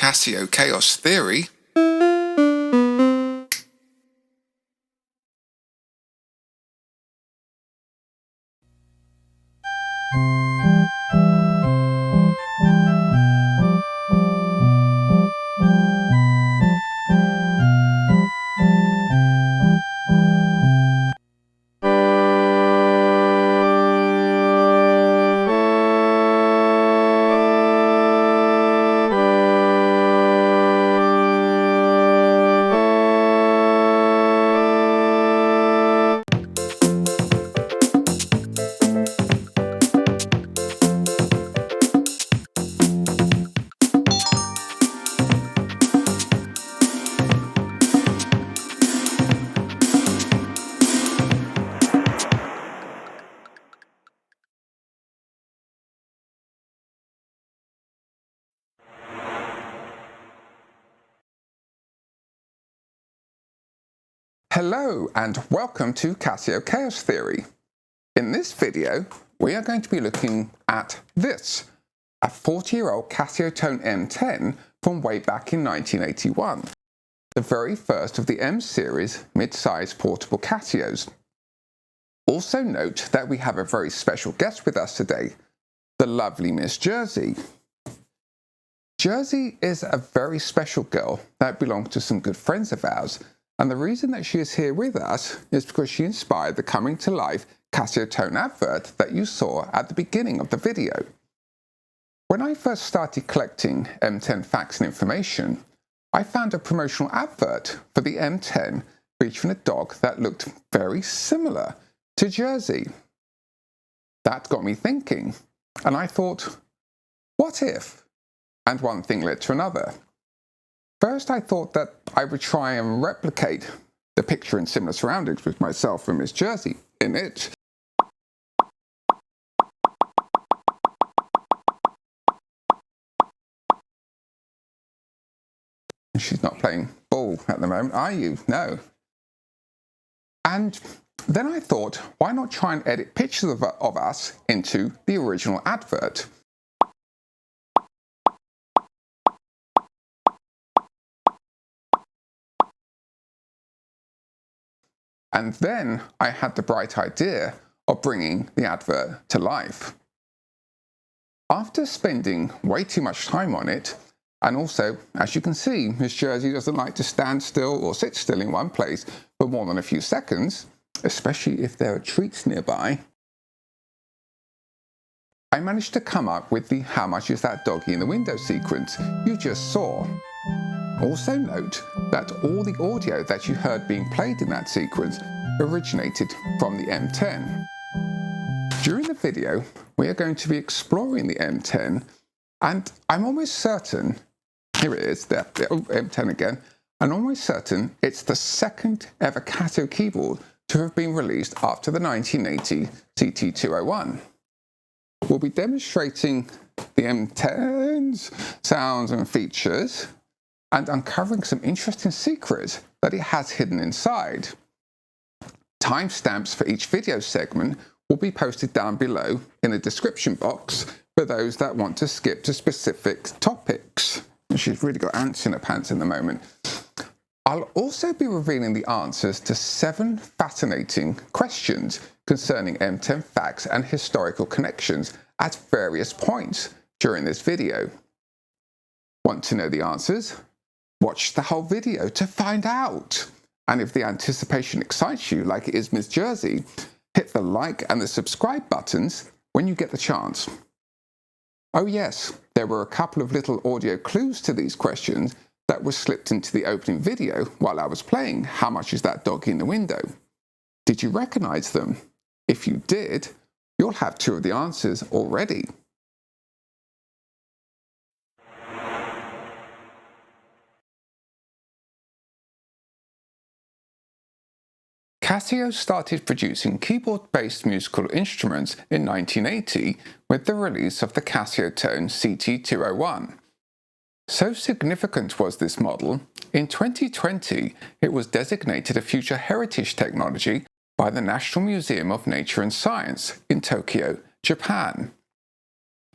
Casio Chaos Theory. Hello and welcome to Casio Chaos Theory. In this video, we are going to be looking at this, a 40-year-old Casiotone M10 from way back in 1981, the very first of the M series mid-size portable Casios. Also note that we have a very special guest with us today, the lovely Miss Jersey. Jersey is a very special girl that belongs to some good friends of ours. And the reason that she is here with us is because she inspired the coming to life Casiotone advert that you saw at the beginning of the video. When I first started collecting M10 facts and information, I found a promotional advert for the M10 featuring a dog that looked very similar to Jersey. That got me thinking, and I thought, what if? And one thing led to another. First, I thought that I would try and replicate the picture in similar surroundings with myself and Miss Jersey in it. She's not playing ball at the moment, are you? No. And then I thought, why not try and edit pictures of us into the original advert? And then I had the bright idea of bringing the advert to life. After spending way too much time on it, and also, as you can see, Miss Jersey doesn't like to stand still or sit still in one place for more than a few seconds, especially if there are treats nearby, I managed to come up with the "How much is that doggy in the window" sequence you just saw. Also note that all the audio that you heard being played in that sequence originated from the M10. During the video, we are going to be exploring the M10, and I'm almost certain, here it is, the M10 again, I'm almost certain it's the second ever Casio keyboard to have been released after the 1980 CT201. We'll be demonstrating the M10's sounds and features, and uncovering some interesting secrets that it has hidden inside. Timestamps for each video segment will be posted down below in the description box for those that want to skip to specific topics. She's really got ants in her pants in the moment. I'll also be revealing the answers to 7 fascinating questions concerning M10 facts and historical connections at various points during this video. Want to know the answers? Watch the whole video to find out. And if the anticipation excites you like it is Miss Jersey, hit the like and the subscribe buttons when you get the chance. Oh yes, there were a couple of little audio clues to these questions that were slipped into the opening video while I was playing "How much is that doggy in the window?" Did you recognize them? If you did, you'll have 2 of the answers already. Casio started producing keyboard-based musical instruments in 1980 with the release of the Casiotone CT201. So significant was this model, in 2020 it was designated a future heritage technology by the National Museum of Nature and Science in Tokyo, Japan.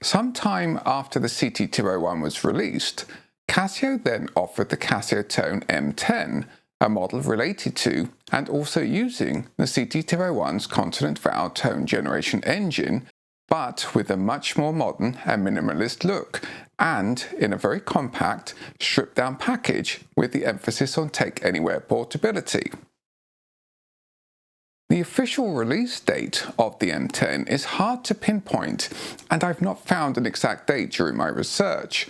Sometime after the CT201 was released, Casio then offered the Casiotone M10, a model related to and also using the CT201's consonant vowel tone generation engine, but with a much more modern and minimalist look, and in a very compact, stripped-down package with the emphasis on take-anywhere portability. The official release date of the M10 is hard to pinpoint, and I've not found an exact date during my research.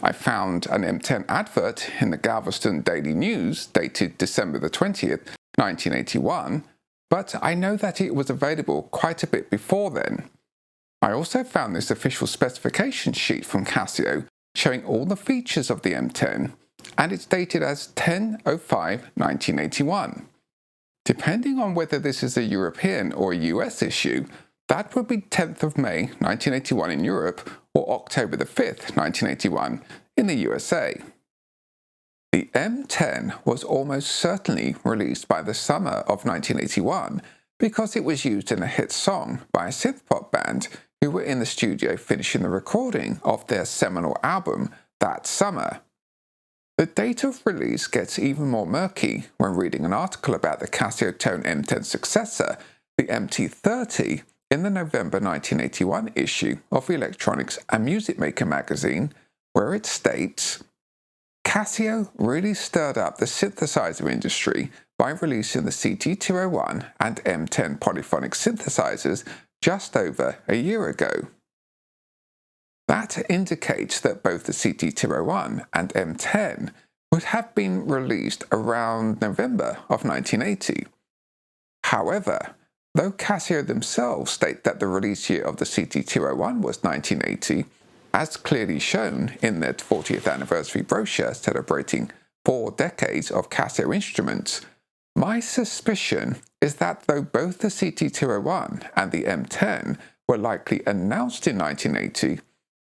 I found an M10 advert in the Galveston Daily News dated December the 20th, 1981, but I know that it was available quite a bit before then. I also found this official specification sheet from Casio showing all the features of the M10, and it's dated as 10/05/1981. Depending on whether this is a European or a US issue, that would be 10th of May 1981 in Europe or October the 5th, 1981 in the USA. The M10 was almost certainly released by the summer of 1981 because it was used in a hit song by a synthpop band who were in the studio finishing the recording of their seminal album that summer. The date of release gets even more murky when reading an article about the Casiotone M10 successor, the MT30, in the November 1981 issue of Electronics and Music Maker magazine, where it states, Casio really stirred up the synthesizer industry by releasing the CT201 and M10 polyphonic synthesizers just over a year ago. That indicates that both the CT201 and M10 would have been released around November of 1980. However, though Casio themselves state that the release year of the CT201 was 1980, as clearly shown in their 40th anniversary brochure celebrating 4 decades of Casio instruments, my suspicion is that though both the CT201 and the M10 were likely announced in 1980,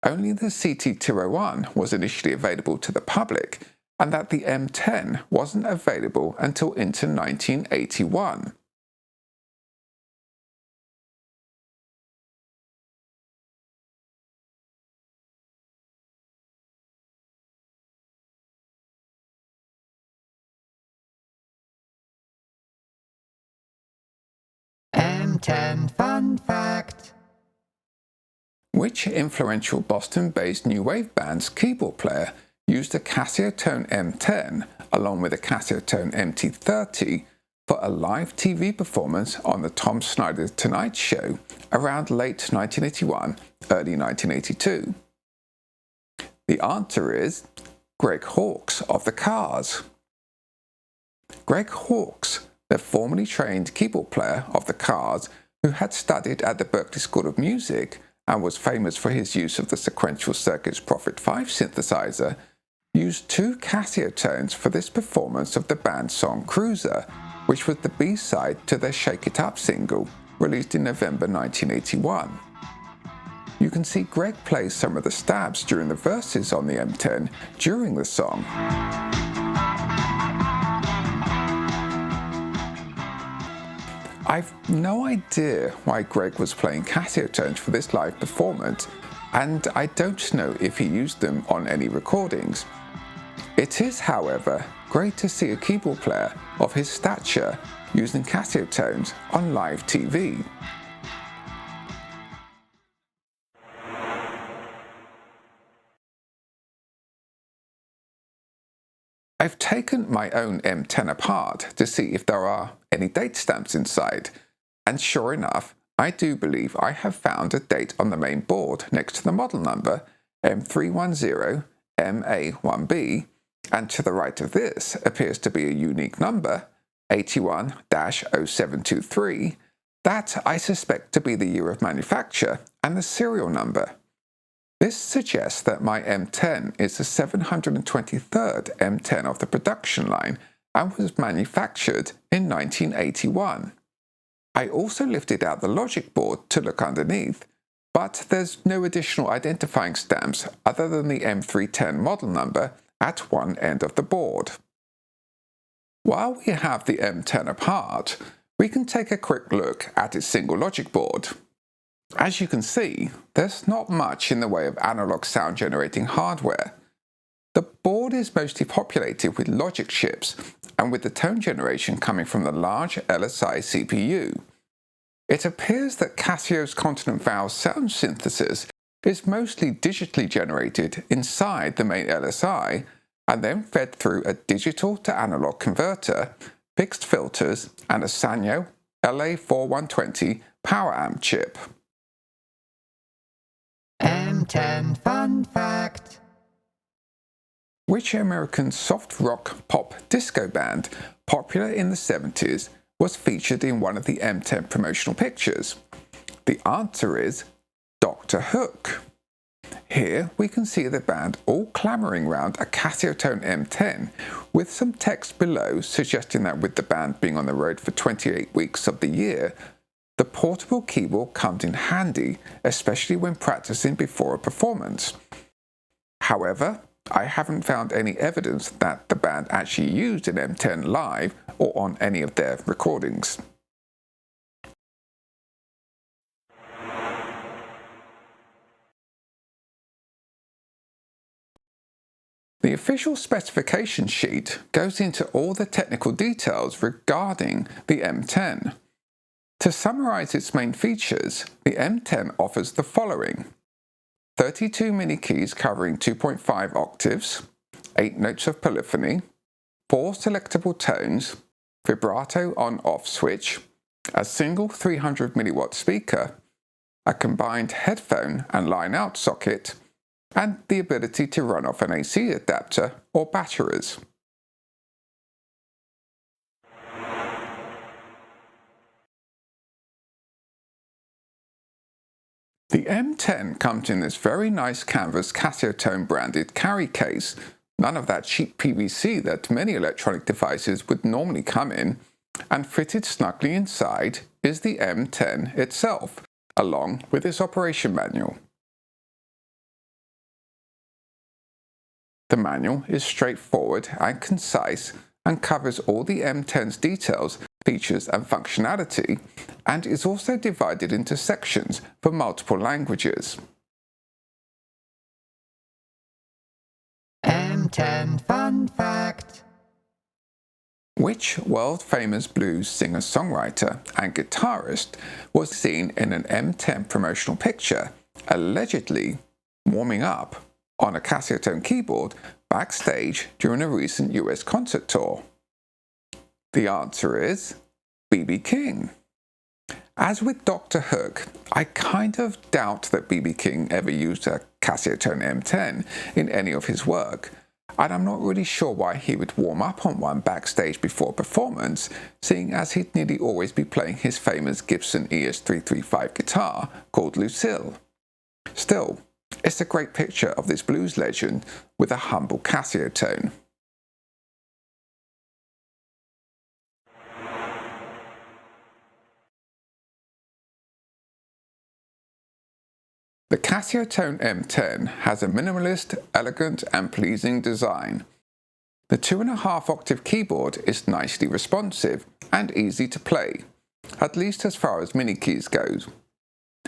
only the CT201 was initially available to the public, and that the M10 wasn't available until into 1981. M10 Fun Fact. Which influential Boston-based new wave band's keyboard player used a Casiotone M10 along with a Casiotone MT30 for a live TV performance on the Tom Snyder Tonight Show around late 1981, early 1982? The answer is Greg Hawkes of the Cars. Greg Hawkes, the formerly trained keyboard player of the Cars who had studied at the Berklee School of Music and was famous for his use of the Sequential Circuit's Prophet 5 synthesizer, used 2 Casiotones for this performance of the band's song Cruiser, which was the B-side to their Shake It Up single, released in November 1981. You can see Greg play some of the stabs during the verses on the M10 during the song. I've no idea why Greg was playing Casiotones for this live performance, and I don't know if he used them on any recordings. It is, however, great to see a keyboard player of his stature using Casiotones on live TV. I've taken my own M10 apart to see if there are any date stamps inside, and sure enough, I do believe I have found a date on the main board next to the model number M310MA1B, and to the right of this appears to be a unique number, 81-0723, that I suspect to be the year of manufacture and the serial number. This suggests that my M10 is the 723rd M10 of the production line and was manufactured in 1981. I also lifted out the logic board to look underneath, but there's no additional identifying stamps other than the M310 model number at one end of the board. While we have the M10 apart, we can take a quick look at its single logic board. As you can see, there's not much in the way of analog sound generating hardware. The board is mostly populated with logic chips and with the tone generation coming from the large LSI CPU. It appears that Casio's consonant vowel sound synthesis is mostly digitally generated inside the main LSI and then fed through a digital to analog converter, fixed filters, and a Sanyo LA4120 power amp chip. M10 Fun Fact. Which American soft rock pop disco band, popular in the 70s, was featured in one of the M10 promotional pictures? The answer is Dr. Hook. Here we can see the band all clamouring round a Casiotone M10 with some text below suggesting that with the band being on the road for 28 weeks of the year, the portable keyboard comes in handy, especially when practicing before a performance. However, I haven't found any evidence that the band actually used an M10 live or on any of their recordings. The official specification sheet goes into all the technical details regarding the M10. To summarise its main features, the M10 offers the following: 32 mini keys covering 2.5 octaves, 8 notes of polyphony, 4 selectable tones, vibrato on-off switch, a single 300 milliwatt speaker, a combined headphone and line-out socket, and the ability to run off an AC adapter or batteries. The M10 comes in this very nice canvas Casiotone branded carry case, none of that cheap PVC that many electronic devices would normally come in, and fitted snugly inside is the M10 itself, along with its operation manual. The manual is straightforward and concise and covers all the M10's details, features and functionality, and is also divided into sections for multiple languages. M10 Fun Fact. Which world-famous blues singer-songwriter and guitarist was seen in an M10 promotional picture, allegedly warming up on a Casiotone keyboard backstage during a recent US concert tour? The answer is B.B. King. As with Dr. Hook, I kind of doubt that B.B. King ever used a Casiotone M10 in any of his work, and I'm not really sure why he would warm up on one backstage before performance, seeing as he'd nearly always be playing his famous Gibson ES335 guitar called Lucille. Still, it's a great picture of this blues legend with a humble Casiotone. The Casiotone M10 has a minimalist, elegant and pleasing design. The 2.5 octave keyboard is nicely responsive and easy to play, at least as far as mini keys goes.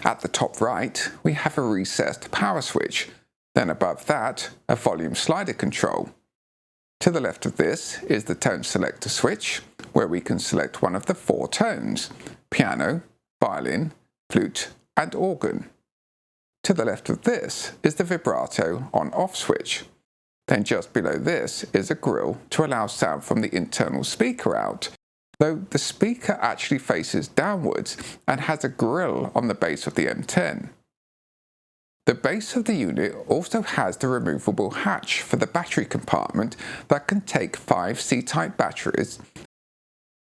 At the top right, we have a recessed power switch, then above that, a volume slider control. To the left of this is the tone selector switch, where we can select one of the 4 tones: piano, violin, flute, and organ. To the left of this is the vibrato on-off switch. Then just below this is a grill to allow sound from the internal speaker out, though the speaker actually faces downwards and has a grill on the base of the M10. The base of the unit also has the removable hatch for the battery compartment that can take 5 C-type batteries,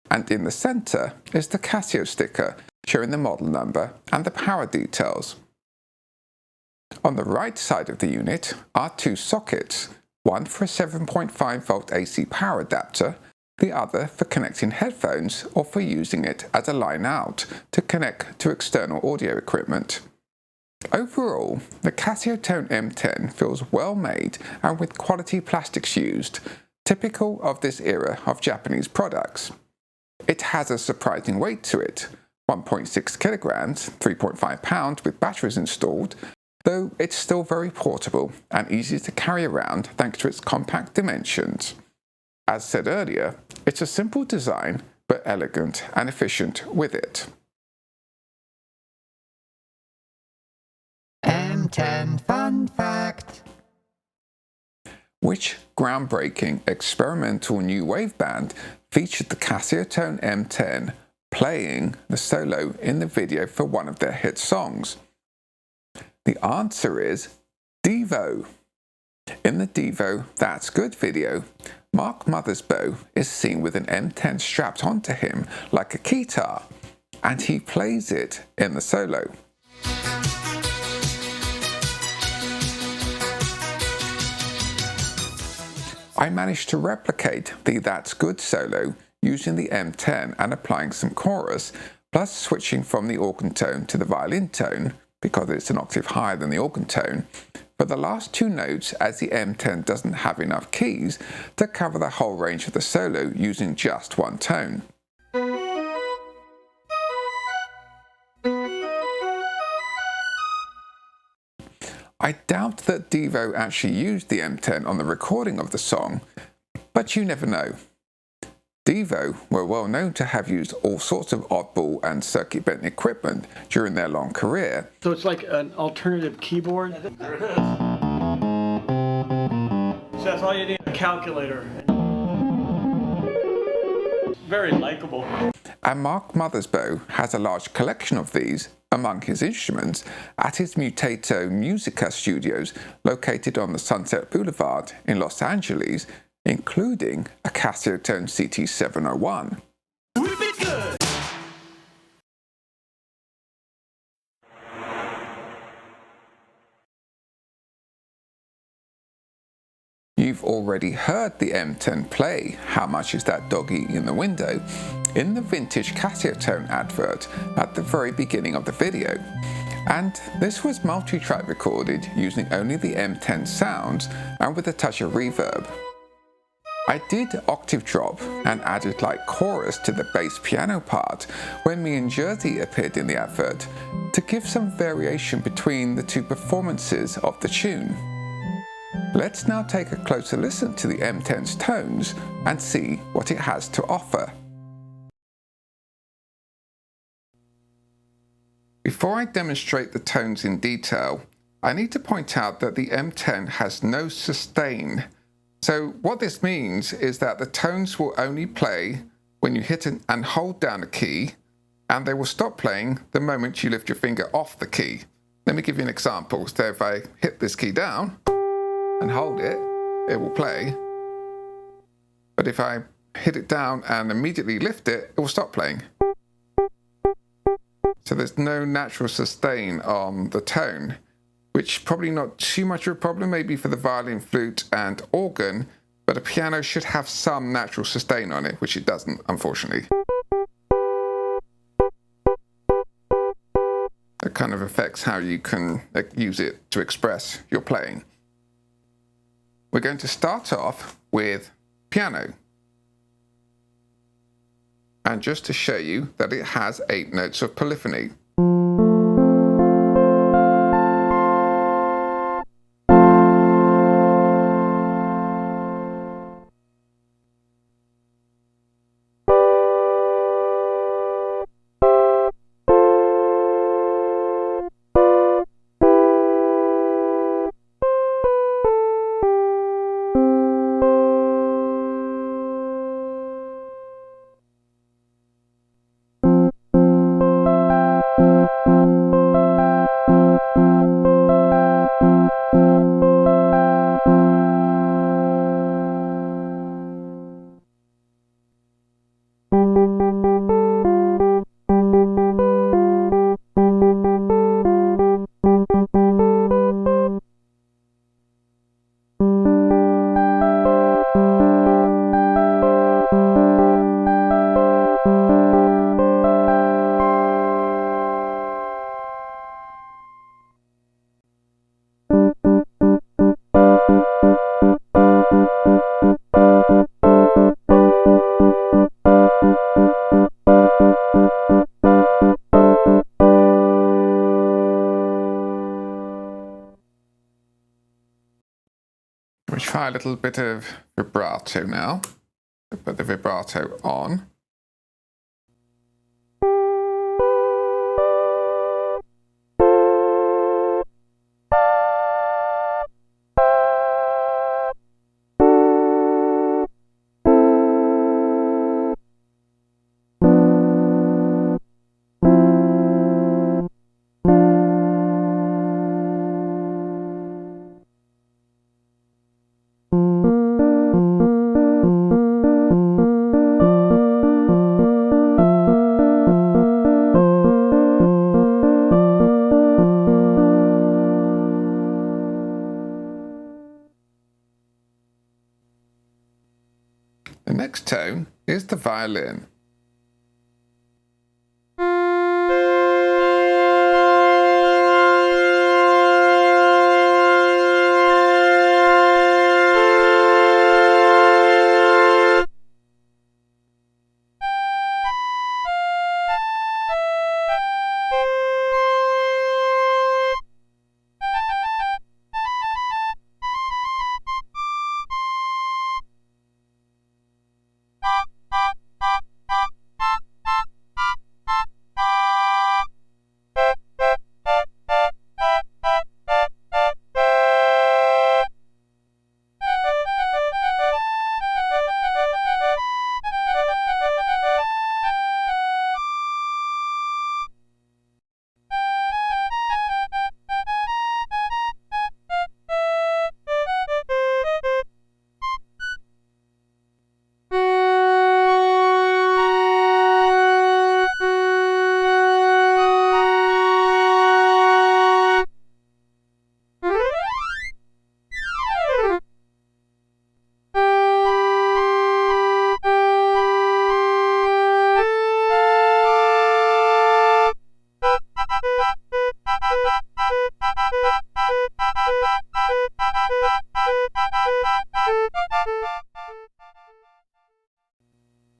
and in the centre is the Casio sticker showing the model number and the power details. On the right side of the unit are 2 sockets, one for a 7.5 volt AC power adapter, the other for connecting headphones or for using it as a line out to connect to external audio equipment. Overall, the Casiotone M10 feels well made and with quality plastics used, typical of this era of Japanese products. It has a surprising weight to it, 1.6 kilograms, 3.5 pounds with batteries installed, though it's still very portable and easy to carry around thanks to its compact dimensions. As said earlier, it's a simple design but elegant and efficient with it. M10 Fun Fact. Which groundbreaking experimental new wave band featured the Casiotone M10 playing the solo in the video for one of their hit songs? The answer is Devo. In the Devo That's Good video, Mark Mothersbaugh is seen with an M10 strapped onto him like a guitar, and he plays it in the solo. I managed to replicate the That's Good solo using the M10 and applying some chorus, plus switching from the organ tone to the violin tone, because it's an octave higher than the organ tone, for the last two notes, as the M10 doesn't have enough keys to cover the whole range of the solo using just one tone. I doubt that Devo actually used the M10 on the recording of the song, but you never know. Devo were well known to have used all sorts of oddball and circuit-bent equipment during their long career. So it's like an alternative keyboard? There it is. So that's all you need, a calculator. Very likable. And Mark Mothersbaugh has a large collection of these among his instruments at his Mutato Musica studios located on the Sunset Boulevard in Los Angeles, including a Casiotone CT701. You've already heard the M10 play How Much Is That Doggy in the Window in the vintage Casiotone advert at the very beginning of the video. And this was multi-track recorded using only the M10 sounds and with a touch of reverb. I did octave drop and added like chorus to the bass piano part when me and Jersey appeared in the advert to give some variation between the two performances of the tune. Let's now take a closer listen to the M10's tones and see what it has to offer. Before I demonstrate the tones in detail, I need to point out that the M10 has no sustain. So what this means is that the tones will only play when you hit and hold down a key, and they will stop playing the moment you lift your finger off the key. Let me give you an example. So if I hit this key down and hold it, it will play. But if I hit it down and immediately lift it, it will stop playing. So there's no natural sustain on the tone, which probably not too much of a problem maybe for the violin, flute and organ, but a piano should have some natural sustain on it, which it doesn't, unfortunately. It kind of affects how you can use it to express your playing. We're going to start off with piano. And just to show you that it has 8 notes of polyphony. We'll try a little bit of vibrato now. Put the vibrato on. The next tone is the violin.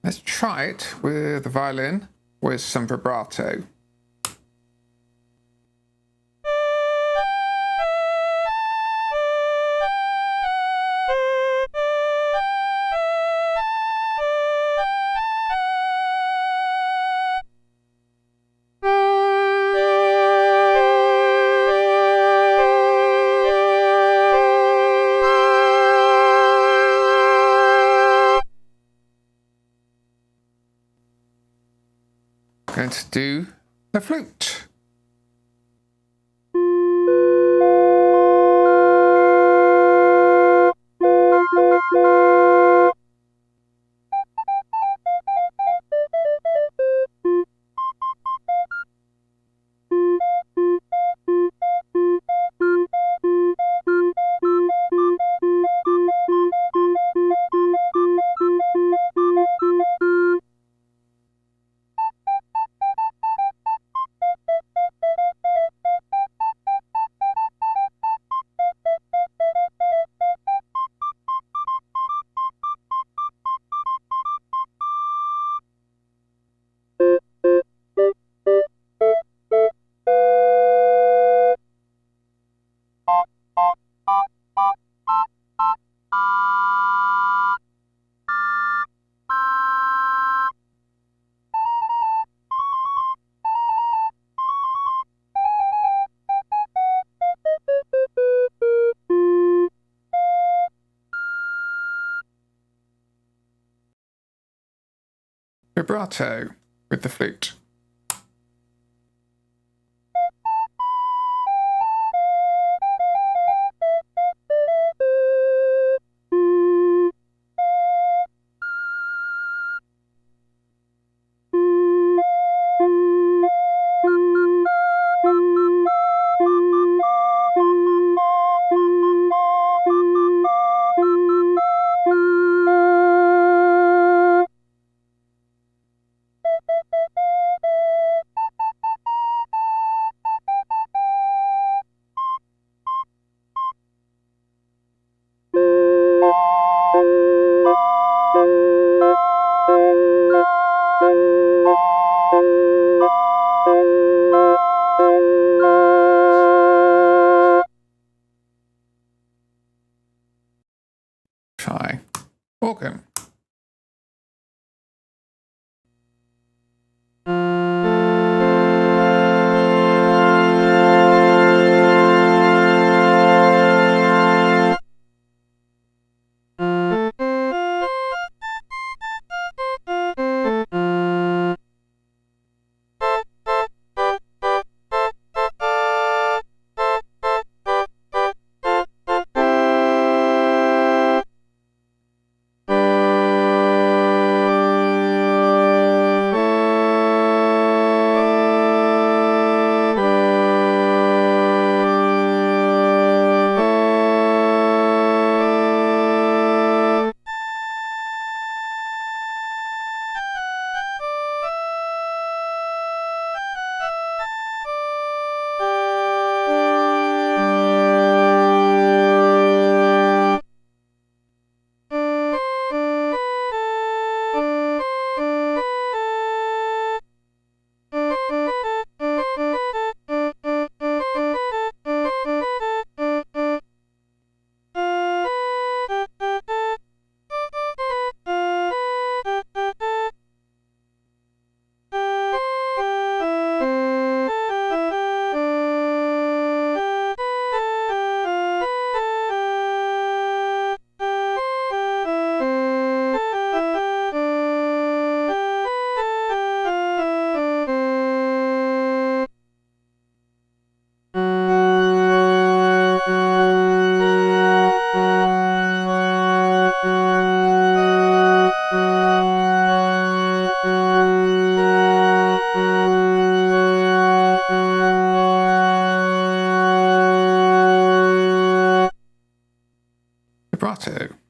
Let's try it with the violin with some vibrato. Going to do the flute. Vibrato with the flute. organ. Vibrato.